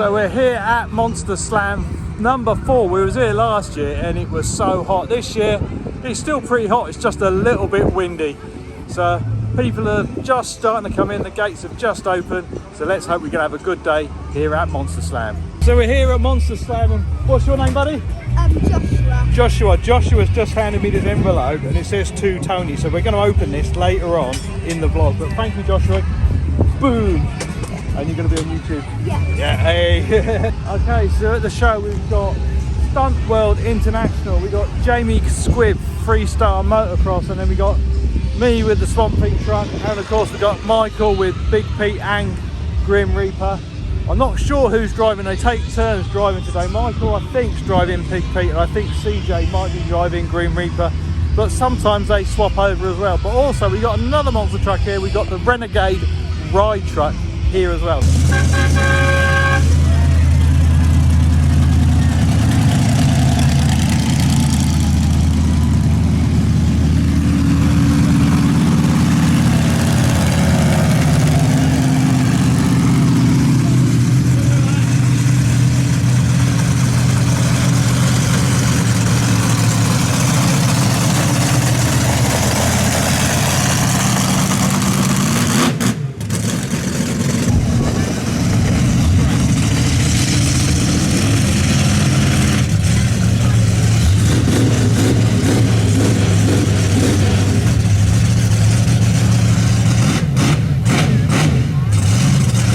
So we're here at Monster Slam number 4. We was here last year and it was so hot. This year it's still pretty hot, it's just a little bit windy. So people are just starting to come in, the gates have just opened. So let's hope we can have a good day here at Monster Slam. So we're here at Monster Slam and what's your name, buddy? Joshua. Joshua's just handed me this envelope and it says to Tony. So we're going to open this later on in the vlog. But thank you, Joshua. Boom. And you're going to be on YouTube? Yeah. Hey. Okay, so at the show we've got Stunt World International. We got Jamie Squib, freestyle motocross, and then we got me with the Swamp Pete truck, and of course we got Michael with Big Pete and Grim Reaper. I'm not sure who's driving. They take turns driving today. Michael, I think, is driving Big Pete, and I think CJ might be driving Grim Reaper. But sometimes they swap over as well. But also we got another monster truck here. We got the Renegade ride truck here as well.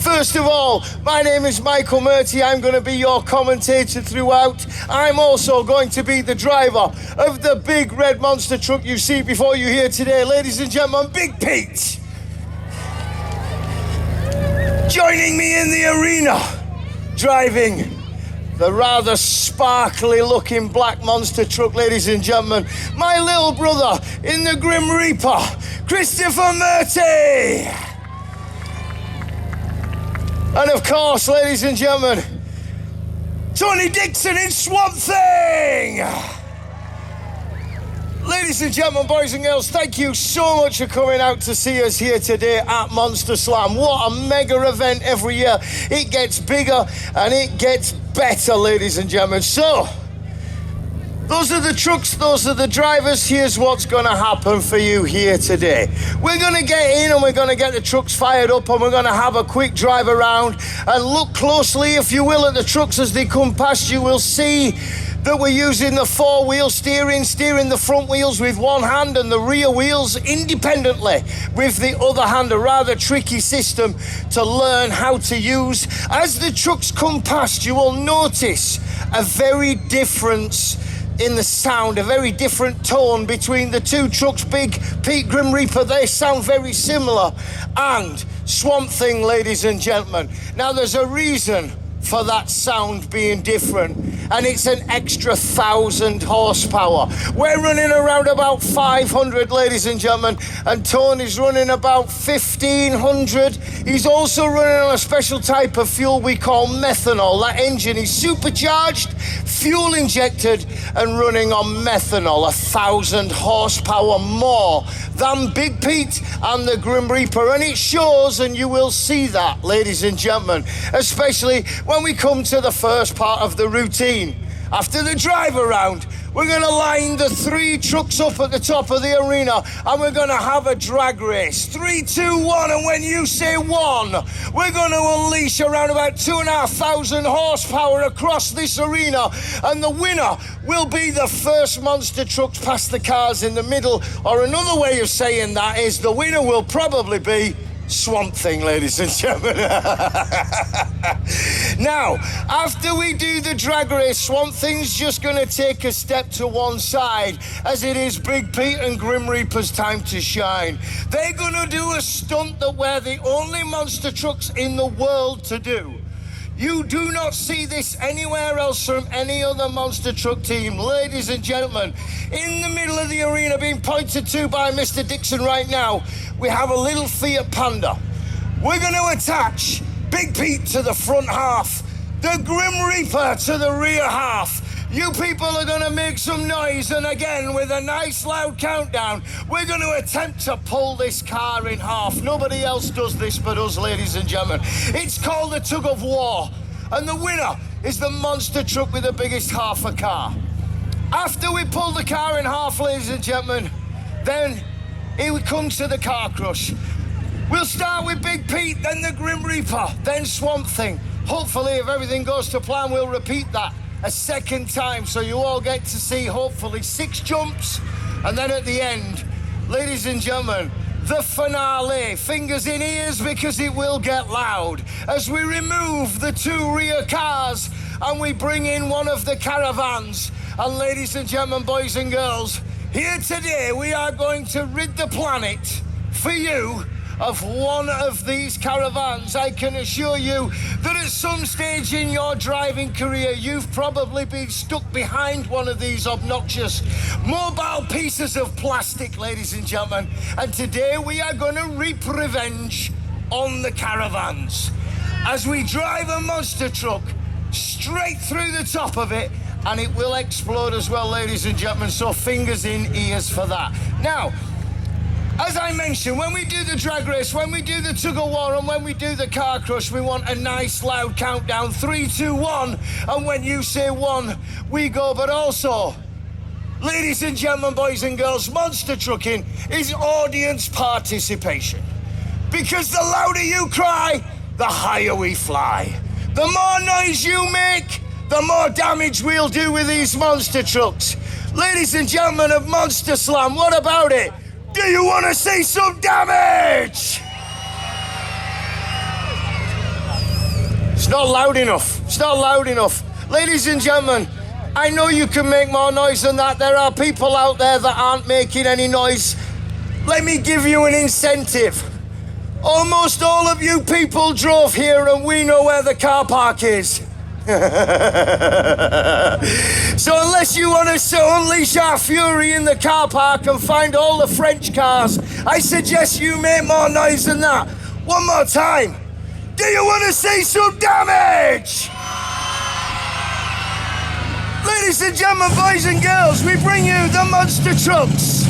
First of all, my name is Michael Murty. I'm going to be your commentator throughout. I'm also going to be the driver of the big red monster truck you see before you here today. Ladies and gentlemen, Big Pete. Joining me in the arena, driving the rather sparkly looking black monster truck, ladies and gentlemen, my little brother in the Grim Reaper, Christopher Murty. And of course, ladies and gentlemen, Tony Dixon in Swamp Thing! Ladies and gentlemen, boys and girls, thank you so much for coming out to see us here today at Monster Slam. What a mega event every year. It gets bigger and it gets better, ladies and gentlemen. So, those are the trucks, those are the drivers. Here's what's going to happen for you here today. We're going to get in and we're going to get the trucks fired up and we're going to have a quick drive around and look closely, if you will, at the trucks as they come past. You will see that we're using the 4-wheel steering the front wheels with one hand and the rear wheels independently with the other hand. A rather tricky system to learn how to use. As the trucks come past, you will notice a very difference in the sound, a very different tone between the two trucks. Big Pete, Grim Reaper, they sound very similar, and Swamp Thing, ladies and gentlemen. Now there's a reason for that sound being different, and it's an extra 1,000 horsepower. We're running around about 500, ladies and gentlemen, and Tony's running about 1,500. He's also running on a special type of fuel we call methanol. That engine is supercharged, fuel injected, and running on methanol. 1,000 horsepower more than Big Pete and the Grim Reaper, and it shows, and you will see that, ladies and gentlemen, especially when we come to the first part of the routine. After the drive around, we're going to line the 3 trucks up at the top of the arena and we're going to have a drag race. 3, 2, 1, and when you say 1, we're going to unleash around about 2,500 horsepower across this arena, and the winner will be the first monster trucks past the cars in the middle, or another way of saying that is the winner will probably be Swamp Thing, ladies and gentlemen. Now, after we do the drag race, Swamp Thing's just going to take a step to one side, as it is Big Pete and Grim Reaper's time to shine. They're going to do a stunt that we're the only monster trucks in the world to do. You do not see this anywhere else from any other monster truck team. Ladies and gentlemen, in the middle of the arena, being pointed to by Mr. Dixon right now, we have a little Fiat Panda. We're going to attach Big Pete to the front half, the Grim Reaper to the rear half. You people are going to make some noise, and again, with a nice loud countdown, we're going to attempt to pull this car in half. Nobody else does this but us, ladies and gentlemen. It's called the tug of war. And the winner is the monster truck with the biggest half a car. After we pull the car in half, ladies and gentlemen, then here we come to the car crush. We'll start with Big Pete, then the Grim Reaper, then Swamp Thing. Hopefully, if everything goes to plan, we'll repeat that a second time, so you all get to see, hopefully, 6 jumps. And then at the end, ladies and gentlemen, the finale. Fingers in ears, because it will get loud. As we remove the 2 rear cars and we bring in one of the caravans. And ladies and gentlemen, boys and girls, here today we are going to rid the planet for you of one of these caravans. I can assure you that at some stage in your driving career, you've probably been stuck behind one of these obnoxious mobile pieces of plastic, ladies and gentlemen. And today we are going to reap revenge on the caravans as we drive a monster truck straight through the top of it, and it will explode as well, ladies and gentlemen, so fingers in ears for that. Now, as I mentioned, when we do the drag race, when we do the tug of war, and when we do the car crush, we want a nice loud countdown, 3, 2, 1, and when you say 1, we go. But also, ladies and gentlemen, boys and girls, monster trucking is audience participation. Because the louder you cry, the higher we fly. The more noise you make, the more damage we'll do with these monster trucks. Ladies and gentlemen of Monster Slam, what about it? Do you want to see some damage? It's not loud enough. It's not loud enough. Ladies and gentlemen, I know you can make more noise than that. There are people out there that aren't making any noise. Let me give you an incentive. Almost all of you people drove here and we know where the car park is. So unless you want us to unleash our fury in the car park and find all the French cars, I suggest you make more noise than that. One more time. Do you want to see some damage? Ladies and gentlemen, boys and girls, we bring you the monster trucks.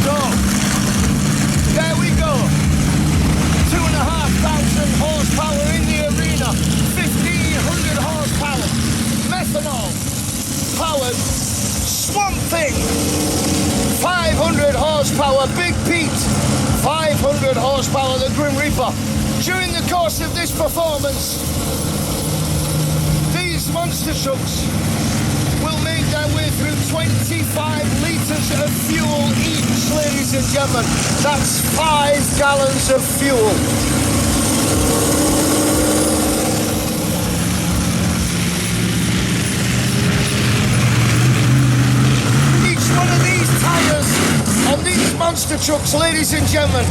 So, there we go. 2,500 horsepower in the arena. 1,500 horsepower. Methanol powered Swamp Thing. 500 horsepower. Big Pete. 500 horsepower. The Grim Reaper. During the course of this performance, these monster trucks will make their way through 25 litres of fuel each, ladies and gentlemen. That's 5 gallons of fuel. Each one of these tyres on these monster trucks, ladies and gentlemen,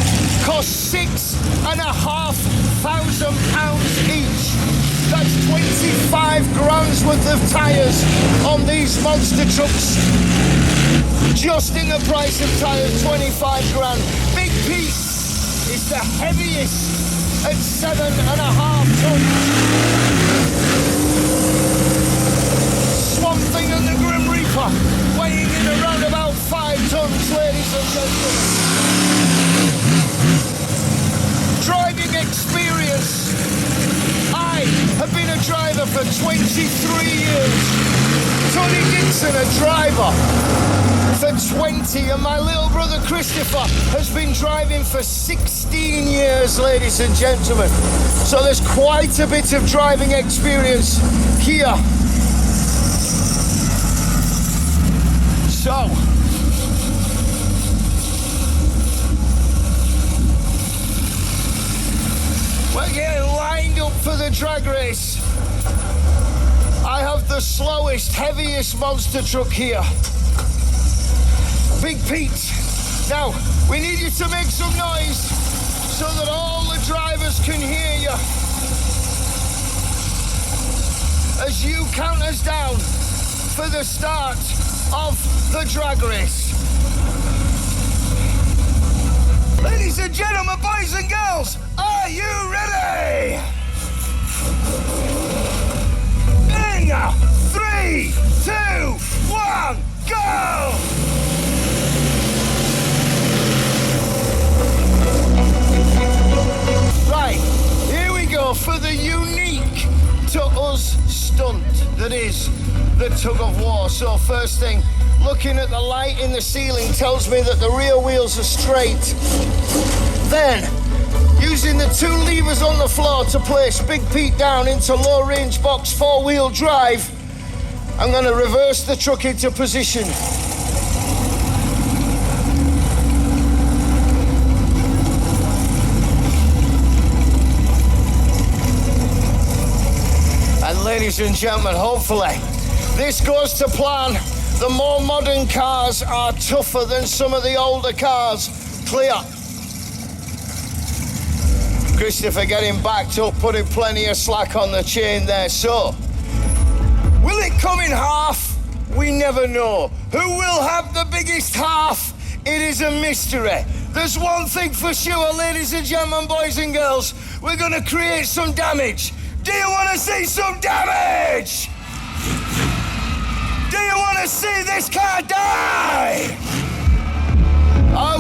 costs £6,500 each. That's 25 grand's worth of tyres on these monster trucks. Just in the price of tyres, 25 grand. Big Pete is the heaviest at 7.5 tons. Swamp Thing and the Grim Reaper weighing in around about 5 tons, ladies and gentlemen. Driving experience. I have been a driver for 23 years. Tony Dixon, a driver for 20, and my little brother Christopher has been driving for 16 years, ladies and gentlemen. So there's quite a bit of driving experience here. So, we're getting lined up for the drag race. I have the slowest, heaviest monster truck here. Big Pete. Now, we need you to make some noise so that all the drivers can hear you as you count us down for the start of the drag race. Ladies and gentlemen, boys and girls, are you ready? In 3, 2, 1, go! Right, here we go for the unique tug of war. So first thing, looking at the light in the ceiling tells me that the rear wheels are straight. Then, using the two levers on the floor to place Big Pete down into low range box 4-wheel drive, I'm going to reverse the truck into position. And ladies and gentlemen, hopefully this goes to plan. The more modern cars are tougher than some of the older cars. Clear. Christopher getting backed up, putting plenty of slack on the chain there. So, will it come in half? We never know. Who will have the biggest half? It is a mystery. There's one thing for sure, ladies and gentlemen, boys and girls. We're gonna create some damage. Do you want to see some damage? Do you want to see this car die?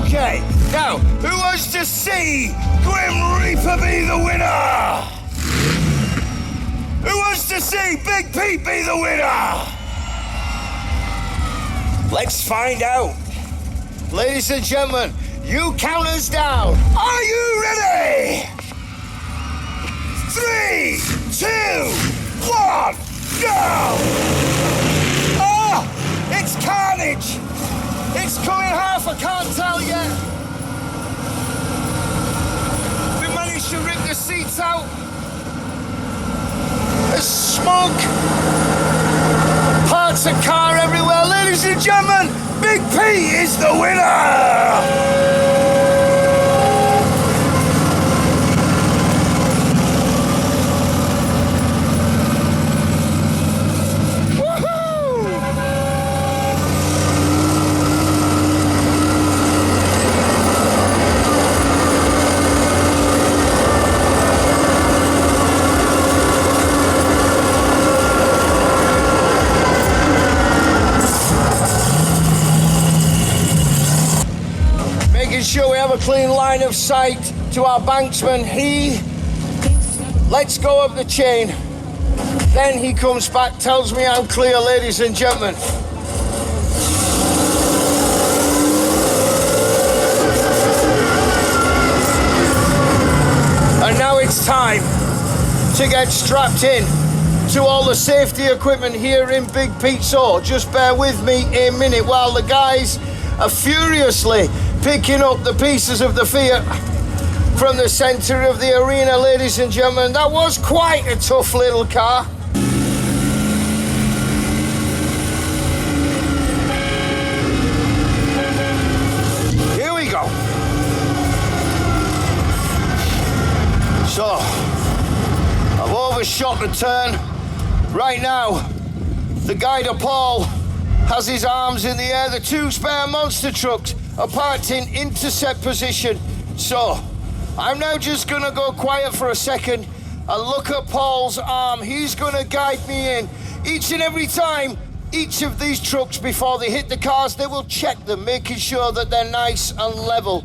Okay, now, who wants to see Grim Reaper be the winner? Who wants to see Big Pete be the winner? Let's find out. Ladies and gentlemen, you count us down. Are you ready? 3, 2, 1, go! Oh, it's carnage. It's coming half, I can't tell yet. We managed to rip the seats out. There's smoke. Parts of car everywhere. Ladies and gentlemen, Big P is the winner. Sure we have a clean line of sight to our banksman. He lets go of the chain, then he comes back, tells me I'm clear, ladies and gentlemen. And now it's time to get strapped in to all the safety equipment here in Big Pete. So just bear with me a minute while the guys are furiously picking up the pieces of the Fiat from the centre of the arena, ladies and gentlemen. That was quite a tough little car. Here we go. So, I've overshot the turn. Right now, the guider Paul has his arms in the air. The two spare monster trucks are parked in intercept position. So, I'm now just gonna go quiet for a second and look at Paul's arm. He's gonna guide me in. Each and every time, each of these trucks, before they hit the cars, they will check them, making sure that they're nice and level.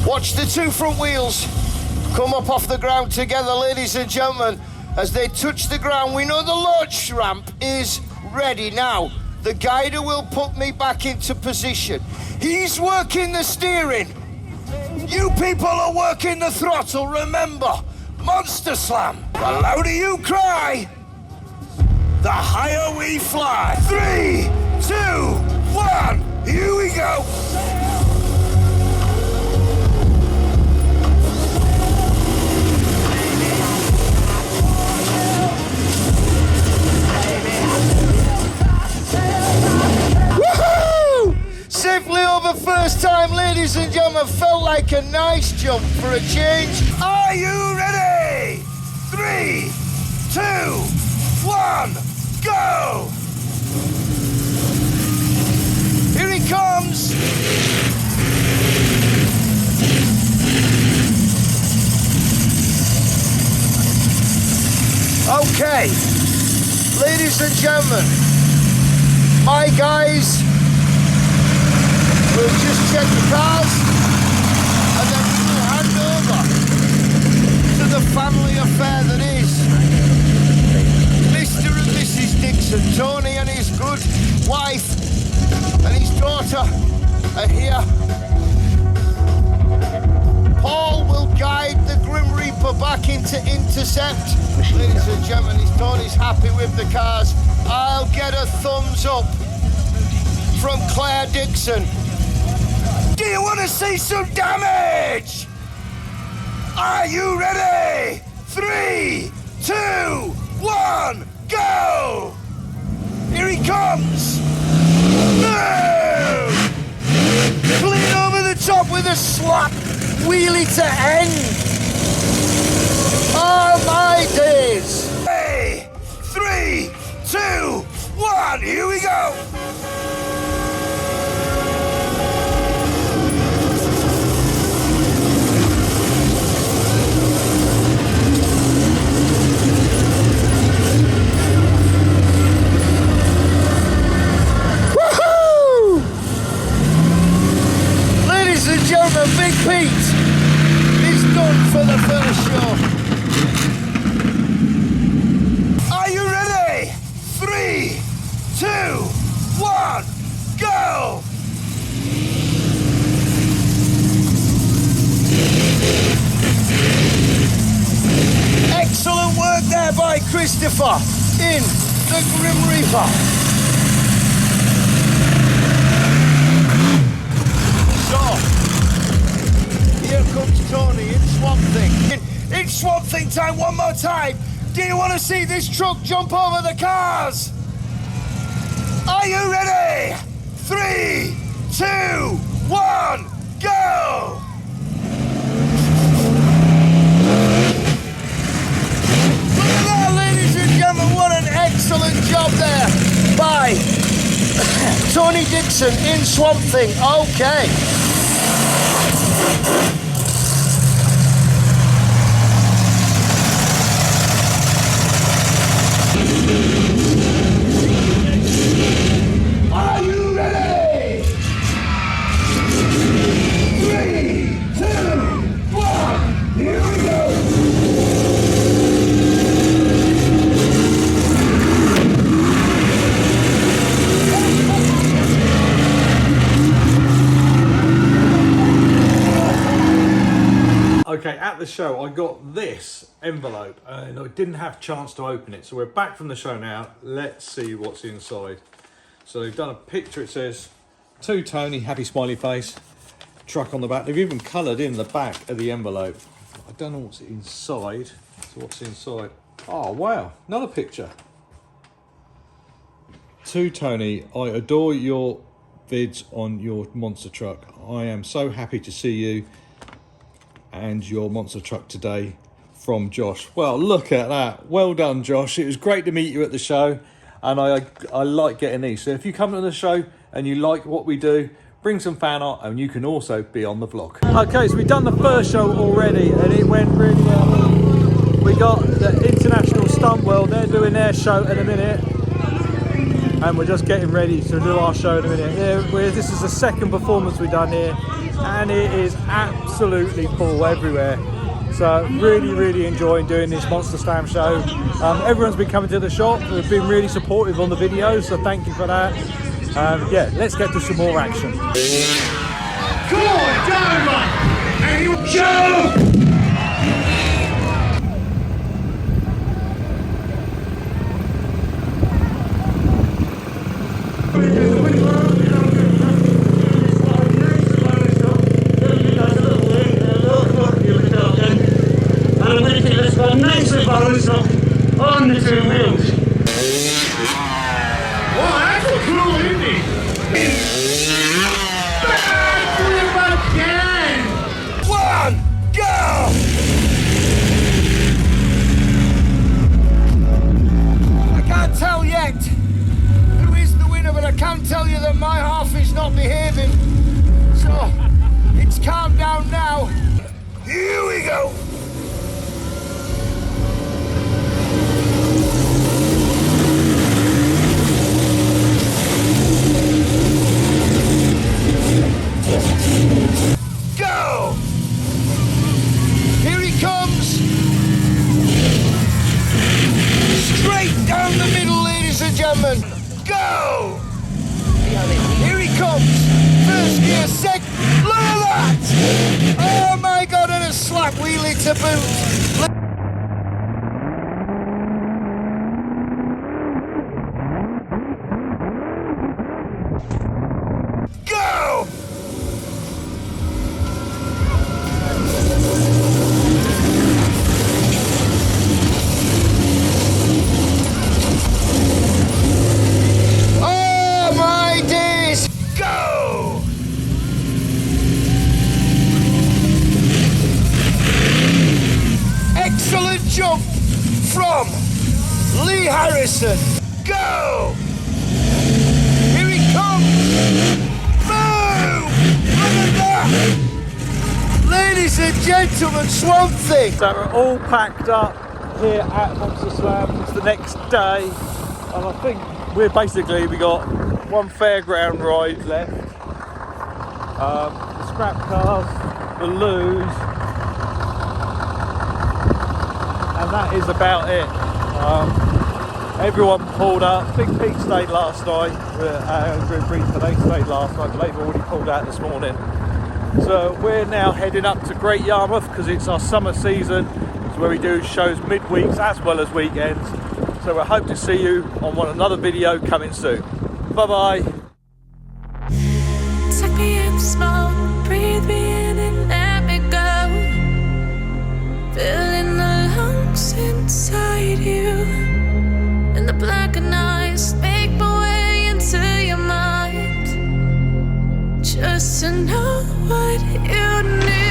Watch the two front wheels come up off the ground together, ladies and gentlemen. As they touch the ground, we know the launch ramp is ready. Now, the guider will put me back into position. He's working the steering. You people are working the throttle. Remember, Monster Slam. The louder you cry, the higher we fly. 3, 2, 1, here we go. Safely over first time, ladies and gentlemen. Felt like a nice jump for a change. Are you ready? 3, 2, 1, go! Here he comes. Okay, ladies and gentlemen, my guys, we'll just check the cars and then we will hand over to the family affair that is Mr. and Mrs. Dixon. So wife and his daughter are here. Paul will guide the Grim Reaper back into intercept. Ladies and gentlemen, Tony's happy with the cars. I'll get a thumbs up from Claire Dixon. Do you want to see some damage? Are you ready? 3, 2, 1, go! Here he comes! No! Clean over the top with a slap! Wheelie to end! Oh my days! Hey! 3, 2, 1, here we go! Gentlemen, Big Pete is done for the first show. Are you ready? 3, 2, 1, go! Excellent work there by Christopher in the Grim Reaper. Here comes Tony in Swamp Thing. It's Swamp Thing time one more time. Do you want to see this truck jump over the cars? Are you ready? 3, 2, 1, go! Look at that, ladies and gentlemen. What an excellent job there by Tony Dixon in Swamp Thing. Okay. Are you ready? 3, 2, 1, here we go! Okay, at the show I got this envelope and I didn't have a chance to open it, so we're back from the show now. Let's see what's inside. So they've done a picture. It says to Tony, happy smiley face, truck on the back. They've even coloured in the back of the envelope. I don't know what's inside. So what's inside? Oh wow, another picture. To Tony, I adore your vids on your monster truck. I am so happy to see you and your monster truck today, from Josh. Well, look at that. Well done, Josh. It was great to meet you at the show, and I like getting these. So if you come to the show and you like what we do, bring some fan art and you can also be on the vlog. Okay, so we've done the first show already and it went really well. We got the International Stunt World. They're doing their show in a minute and we're just getting ready to do our show in a minute. This is the second performance we've done here and it is absolutely full everywhere. So really enjoying doing this Monster Slam show. Everyone's been coming to the shop. They've been really supportive on the videos, so thank you for that. Yeah, let's get to some more action. Come on, down, man! Anyone show! On the two wheels. Wow, that's a cool, isn't it? Backflip again! 1, go! I can't tell yet who is the winner, but I can tell you that my half is not behaving. So, it's calmed down now. Here we go! Go! Here he comes! Straight down the middle, ladies and gentlemen! Go! to boot. Go! Oh my days! Go! Excellent jump from Lee Harrison. Go! Here he comes! Boom! Look at that! Ladies and gentlemen, Swamp Thing! So we're all packed up here at Monster Slam. It's the next day, and I think we got one fairground ride left. The scrap cars, the loos, and that is about it. Everyone pulled up. Big Pete stayed last night. They stayed last night, but they've already pulled out this morning. So we're now heading up to Great Yarmouth because it's our summer season. It's where we do shows midweeks as well as weekends. So I hope to see you on another video coming soon. Bye bye. Take me in smoke, breathe me in and let me go. Filling the lungs inside you, and the blackened eyes make my way into your mind, just to know what you need.